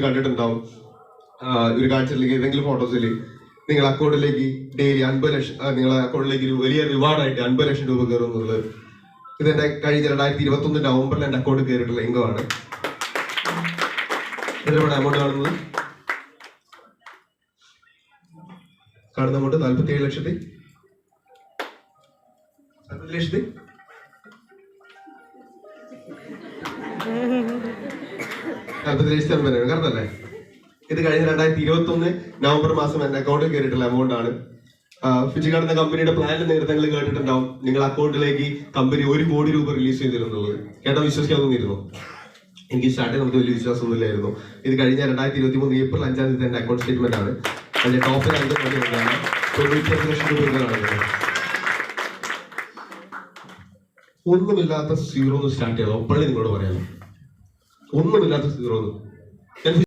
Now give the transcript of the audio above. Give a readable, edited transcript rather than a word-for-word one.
കണ്ടിട്ടുണ്ടാവും. ഒരു കാഴ്ചയിലേക്ക് ഏതെങ്കിലും ഫോട്ടോസിൽ നിങ്ങൾ അക്കൗണ്ടിലേക്ക് ഡെയിലി 50 ലക്ഷം, നിങ്ങളെ അക്കൗണ്ടിലേക്ക് ഒരു വലിയ റിവാർഡായിട്ട് 50 ലക്ഷം രൂപ കയറും എന്നുള്ളത് ഇതെന്റെ കഴിഞ്ഞ 2021 നവംബറിൽ എന്റെ അക്കൗണ്ട് കയറിയിട്ടുള്ള ഇൻകമാണ്. ഇതിലൂടെ അമൗണ്ട് കാണുന്ന അമൗണ്ട് 47 ലക്ഷത്തി 47,000 കറക്റ്റല്ലേ? ഇത് കഴിഞ്ഞ 2021 നവംബർ മാസം എന്റെ അക്കൗണ്ടിൽ കയറിയിട്ടുള്ള എമൗണ്ട് ആണ്. ഫിജിക്കാർഡ് എന്ന കമ്പനിയുടെ പ്ലാനിൽ നേരത്തെ നിങ്ങൾ കേട്ടിട്ടുണ്ടാവും, നിങ്ങൾ അക്കൗണ്ടിലേക്ക് കമ്പനി 1 കോടി രൂപ റിലീസ് ചെയ്തിരുന്നുള്ളത്. കേട്ടോ, വിശ്വസിക്കാൻ തോന്നിയിരുന്നു? എനിക്ക് സ്റ്റാർട്ട് നമുക്ക് വലിയ വിശ്വാസമൊന്നുമില്ലായിരുന്നു. ഇത് കഴിഞ്ഞ 2023 ഏപ്രിൽ 5-ാം തീയതി എന്റെ അക്കൗണ്ട് സ്റ്റേറ്റ്മെന്റ് ആണ്. അതിന്റെ ടോപ്പ് 2 കോടിയാണ് 95 ലക്ഷം രൂപ കാണുന്നത്. ഒന്നുമില്ലാത്ത സീറോ ഒന്ന് സ്റ്റാർട്ട് ചെയ്തോ, അപ്പോഴേ നിങ്ങളോട് പറയാം. ഒന്നുമില്ലാത്ത സീറോ.